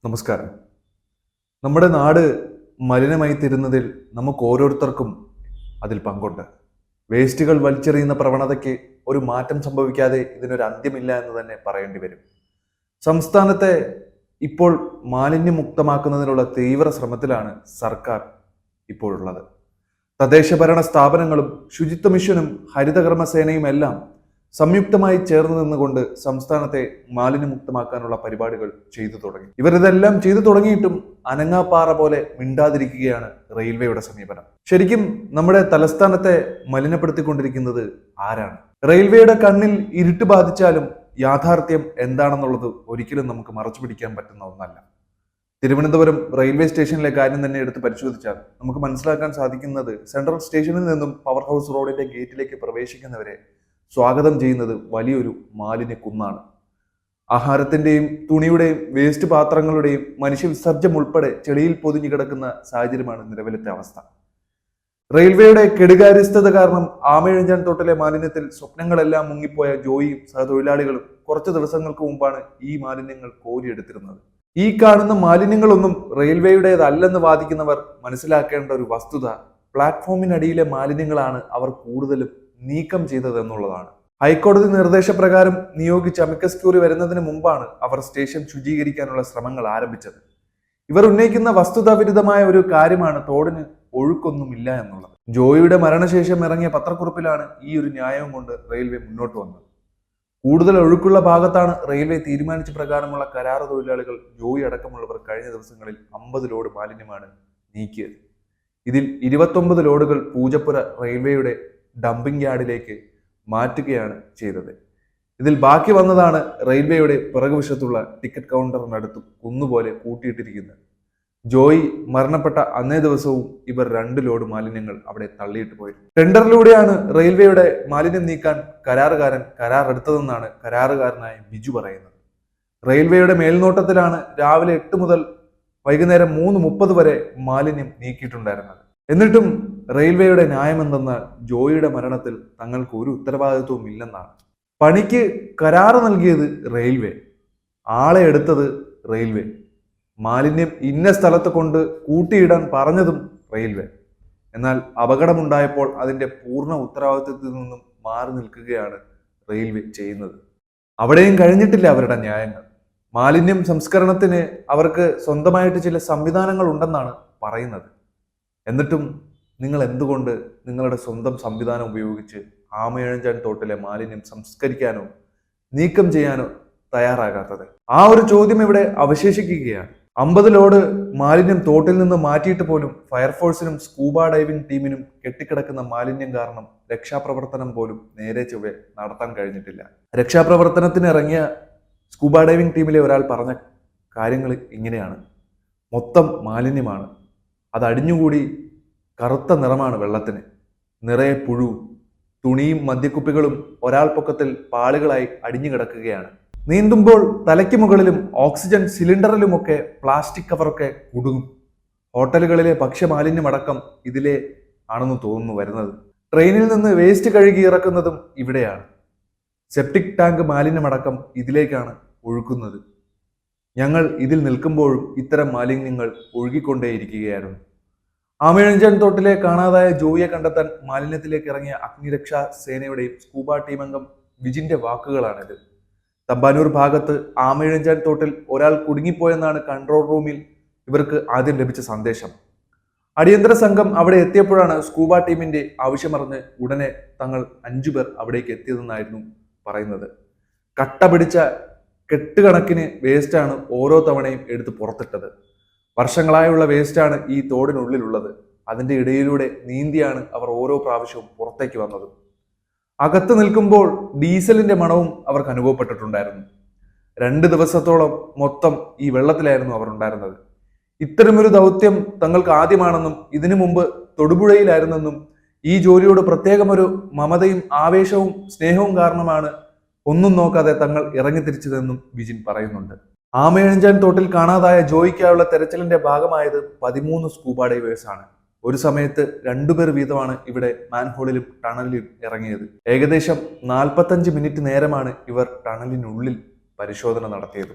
നമസ്കാരം. നമ്മുടെ നാട് മലിനമായി തീരുന്നതിൽ നമുക്ക് ഓരോരുത്തർക്കും അതിൽ പങ്കുണ്ട്. വേസ്റ്റുകൾ വലിച്ചെറിയുന്ന പ്രവണതയ്ക്ക് ഒരു മാറ്റം സംഭവിക്കാതെ ഇതിനൊരു അന്ത്യമില്ല എന്ന് തന്നെ പറയേണ്ടി വരും. സംസ്ഥാനത്തെ ഇപ്പോൾ മാലിന്യമുക്തമാക്കുന്നതിനുള്ള തീവ്ര ശ്രമത്തിലാണ് സർക്കാർ ഇപ്പോഴുള്ളത്. തദ്ദേശഭരണ സ്ഥാപനങ്ങളും ശുചിത്വ മിഷനും ഹരിതകർമ്മസേനയും എല്ലാം സംയുക്തമായി ചേർന്ന് നിന്നുകൊണ്ട് സംസ്ഥാനത്തെ മാലിന്യമുക്തമാക്കാനുള്ള പരിപാടികൾ ചെയ്തു തുടങ്ങി. ഇവരിതെല്ലാം ചെയ്തു തുടങ്ങിയിട്ടും അനങ്ങാപ്പാറ പോലെ മിണ്ടാതിരിക്കുകയാണ് റെയിൽവേയുടെ സമീപനം. ശരിക്കും നമ്മുടെ തലസ്ഥാനത്തെ മലിനപ്പെടുത്തിക്കൊണ്ടിരിക്കുന്നത് ആരാണ്? റെയിൽവേയുടെ കണ്ണിൽ ഇരുട്ട് ബാധിച്ചാലും യാഥാർത്ഥ്യം എന്താണെന്നുള്ളത് ഒരിക്കലും നമുക്ക് മറച്ചു പിടിക്കാൻ പറ്റുന്ന ഒന്നല്ല. തിരുവനന്തപുരം റെയിൽവേ സ്റ്റേഷനിലെ കാര്യം തന്നെ എടുത്ത് പരിശോധിച്ചാൽ നമുക്ക് മനസ്സിലാക്കാൻ സാധിക്കുന്നത് സെൻട്രൽ സ്റ്റേഷനിൽ നിന്നും പവർ ഹൗസ് റോഡിന്റെ ഗേറ്റിലേക്ക് പ്രവേശിക്കുന്നവരെ സ്വാഗതം ചെയ്യുന്നത് വലിയൊരു മാലിന്യ കുന്നാണ്. ആഹാരത്തിന്റെയും തുണിയുടെയും വേസ്റ്റ് പാത്രങ്ങളുടെയും മനുഷ്യവിസർജ്യം ഉൾപ്പെടെ ചെളിയിൽ പൊതിഞ്ഞു കിടക്കുന്ന സാഹചര്യമാണ് നിലവിലത്തെ അവസ്ഥ. റെയിൽവേയുടെ കെടുകാര്യസ്ഥത കാരണം ആമയിഴഞ്ചാൻ തോട്ടിലെ മാലിന്യത്തിൽ സ്വപ്നങ്ങളെല്ലാം മുങ്ങിപ്പോയ ജോയിയും സഹതൊഴിലാളികളും കുറച്ച് ദിവസങ്ങൾക്ക് മുമ്പാണ് ഈ മാലിന്യങ്ങൾ കോരിയെടുത്തിരുന്നത്. ഈ കാണുന്ന മാലിന്യങ്ങളൊന്നും റെയിൽവേയുടേതല്ലെന്ന് വാദിക്കുന്നവർ മനസ്സിലാക്കേണ്ട ഒരു വസ്തുത, പ്ലാറ്റ്ഫോമിനടിയിലെ മാലിന്യങ്ങളാണ് അവർ കൂടുതലും നീക്കം ചെയ്തതെന്നുള്ളതാണ്. ഹൈക്കോടതി നിർദ്ദേശപ്രകാരം നിയോഗിച്ച അമിക്കസ് ക്യൂറി വരുന്നതിന് മുമ്പാണ് അവർ സ്റ്റേഷൻ ശുചീകരിക്കാനുള്ള ശ്രമങ്ങൾ ആരംഭിച്ചത്. ഇവർ ഉന്നയിക്കുന്ന വസ്തുതാവിരുദ്ധമായ ഒരു കാര്യമാണ് തോടിന് ഒഴുക്കൊന്നുമില്ല എന്നുള്ളത്. ജോയിയുടെ മരണശേഷം ഇറങ്ങിയ പത്രക്കുറിപ്പിലാണ് ഈ ഒരു ന്യായവും കൊണ്ട് റെയിൽവേ മുന്നോട്ട് വന്നത്. കൂടുതൽ ഒഴുക്കുള്ള ഭാഗത്താണ് റെയിൽവേ തീരുമാനിച്ച പ്രകാരമുള്ള കരാർ തൊഴിലാളികൾ ജോയി അടക്കമുള്ളവർ കഴിഞ്ഞ ദിവസങ്ങളിൽ 50 ലോഡ് മാലിന്യമാണ് നീക്കിയത്. ഇതിൽ 29 ലോഡുകൾ പൂജപ്പുര റെയിൽവേയുടെ ഡംപിംഗ് യാർഡിലേക്ക് മാറ്റുകയാണ് ചെയ്തത്. ഇതിൽ ബാക്കി വന്നതാണ് റെയിൽവേയുടെ പിറകുവശത്തുള്ള ടിക്കറ്റ് കൗണ്ടറിനടുത്ത് കുന്നുപോലെ കൂട്ടിയിട്ടിരിക്കുന്നത്. ജോയി മരണപ്പെട്ട അന്നേ ദിവസവും ഇവർ 2 ലോഡ് മാലിന്യങ്ങൾ അവിടെ തള്ളിയിട്ട് പോയി. ടെൻഡറിലൂടെയാണ് റെയിൽവേയുടെ മാലിന്യം നീക്കാൻ കരാർ എടുത്തതെന്നാണ് കരാറുകാരനായ ബിജു പറയുന്നത്. റെയിൽവേയുടെ മേൽനോട്ടത്തിലാണ് രാവിലെ 8 മുതൽ വൈകുന്നേരം 3:30 വരെ മാലിന്യം നീക്കിയിട്ടുണ്ടായിരുന്നത്. എന്നിട്ടും റെയിൽവേയുടെ ന്യായം എന്തെന്നാൽ ജോയിയുടെ മരണത്തിൽ തങ്ങൾക്ക് ഒരു ഉത്തരവാദിത്വവും ഇല്ലെന്നാണ്. പണിക്ക് കരാറ് നൽകിയത് റെയിൽവേ, ആളെ എടുത്തത് റെയിൽവേ, മാലിന്യം ഇന്ന സ്ഥലത്ത് കൊണ്ട് കൂട്ടിയിടാൻ പറഞ്ഞതും റെയിൽവേ. എന്നാൽ അപകടമുണ്ടായപ്പോൾ അതിന്റെ പൂർണ്ണ ഉത്തരവാദിത്വത്തിൽ നിന്നും മാറി നിൽക്കുകയാണ് റെയിൽവേ ചെയ്യുന്നത്. അവിടെയും കഴിഞ്ഞിട്ടില്ല അവരുടെ ന്യായങ്ങൾ. മാലിന്യം സംസ്കരണത്തിന് അവർക്ക് സ്വന്തമായിട്ട് ചില സംവിധാനങ്ങൾ ഉണ്ടെന്നാണ് പറയുന്നത്. എന്നിട്ടും നിങ്ങൾ എന്തുകൊണ്ട് നിങ്ങളുടെ സ്വന്തം സംവിധാനം ഉപയോഗിച്ച് ആമയിഴഞ്ചാൻ തോട്ടിലെ മാലിന്യം സംസ്കരിക്കാനോ നീക്കം ചെയ്യാനോ തയ്യാറാകാത്തത്? ആ ഒരു ചോദ്യം ഇവിടെ അവശേഷിക്കുകയാണ്. 50 ലോഡ് മാലിന്യം തോട്ടിൽ നിന്ന് മാറ്റിയിട്ട് പോലും ഫയർഫോഴ്സിനും സ്കൂബ ഡൈവിംഗ് ടീമിനും കെട്ടിക്കിടക്കുന്ന മാലിന്യം കാരണം രക്ഷാപ്രവർത്തനം പോലും നേരെ ചൊവ്വെ നടത്താൻ കഴിഞ്ഞിട്ടില്ല. രക്ഷാപ്രവർത്തനത്തിന് ഇറങ്ങിയ സ്കൂബ ഡൈവിംഗ് ടീമിലെ ഒരാൾ പറഞ്ഞ കാര്യങ്ങൾ ഇങ്ങനെയാണ്: മൊത്തം മാലിന്യമാണ്, അത് അടിഞ്ഞുകൂടി കറുത്ത നിറമാണ് വെള്ളത്തിന്, നിറയെ പുഴു, തുണിയും മദ്യക്കുപ്പികളും ഒരാൾ പൊക്കത്തിൽ പാളുകളായി അടിഞ്ഞു കിടക്കുകയാണ്. നീന്തുമ്പോൾ തലയ്ക്ക് മുകളിലും ഓക്സിജൻ സിലിണ്ടറിലുമൊക്കെ പ്ലാസ്റ്റിക് കവറൊക്കെ കുടുങ്ങും. ഹോട്ടലുകളിലെ ഭക്ഷ്യമാലിന്യമടക്കം ഇതിലെ ആണെന്ന് തോന്നുന്നു വരുന്നത്. ട്രെയിനിൽ നിന്ന് വേസ്റ്റ് കഴുകി ഇറക്കുന്നതും ഇവിടെയാണ്. സെപ്റ്റിക് ടാങ്ക് മാലിന്യമടക്കം ഇതിലേക്കാണ് ഒഴുക്കുന്നത്. ഞങ്ങൾ ഇതിൽ നിൽക്കുമ്പോഴും ഇത്തരം മാലിന്യങ്ങൾ ഒഴുകിക്കൊണ്ടേയിരിക്കുകയായിരുന്നു. ആമയിഴഞ്ചാൻ തോട്ടിലെ കാണാതായ ജോയിയെ കണ്ടെത്താൻ മാലിന്യത്തിലേക്ക് ഇറങ്ങിയ അഗ്നിരക്ഷാ സേനയുടെയും സ്കൂബ ടീം അംഗം വിജിന്റെ വാക്കുകളാണിത്. തമ്പാനൂർ ഭാഗത്ത് ആമയിഴഞ്ചാൻ തോട്ടിൽ ഒരാൾ കുടുങ്ങിപ്പോയെന്നാണ് കൺട്രോൾ റൂമിൽ ഇവർക്ക് ആദ്യം ലഭിച്ച സന്ദേശം. അടിയന്തര സംഘം അവിടെ എത്തിയപ്പോഴാണ് സ്കൂബ ടീമിന്റെ ആവശ്യമറിഞ്ഞ് ഉടനെ തങ്ങൾ 5 പേർ അവിടേക്ക് എത്തിയതെന്നായിരുന്നു പറയുന്നത്. കട്ട പിടിച്ച കെട്ടുകണക്കിന് വേസ്റ്റാണ് ഓരോ തവണയും എടുത്ത് പുറത്തിട്ടത്. വർഷങ്ങളായുള്ള വേസ്റ്റാണ് ഈ തോടിനുള്ളിലുള്ളത്. അതിന്റെ ഇടയിലൂടെ നീന്തിയാണ് അവർ ഓരോ പ്രാവശ്യവും പുറത്തേക്ക് വന്നത്. അകത്ത് നിൽക്കുമ്പോൾ ഡീസലിന്റെ മണവും അവർക്ക് അനുഭവപ്പെട്ടിട്ടുണ്ടായിരുന്നു. 2 ദിവസത്തോളം മൊത്തം ഈ വെള്ളത്തിലായിരുന്നു അവർ ഉണ്ടായിരുന്നത്. ഇത്തരമൊരു ദൗത്യം തങ്ങൾക്ക് ആദ്യമാണെന്നും ഇതിനു മുമ്പ് തൊടുപുഴയിലായിരുന്നെന്നും ഈ ജോലിയോട് പ്രത്യേകമൊരു മമതയും ആവേശവും സ്നേഹവും കാരണമാണ് ഒന്നും നോക്കാതെ തങ്ങൾ ഇറങ്ങിത്തിരിച്ചതെന്നും വിജിൻ പറയുന്നുണ്ട്. ആമയിഴഞ്ചാൻ തോട്ടിൽ കാണാതായ ജോയിക്കായുള്ള തെരച്ചിലിന്റെ ഭാഗമായത് 13 സ്കൂബ ഡൈവേഴ്സാണ്. ഒരു സമയത്ത് 2 പേർ വീതമാണ് ഇവിടെ മാൻഹോളിലും ടണലിലും ഇറങ്ങിയത്. ഏകദേശം 45 മിനിറ്റ് നേരമാണ് ഇവർ ടണലിനുള്ളിൽ പരിശോധന നടത്തിയത്.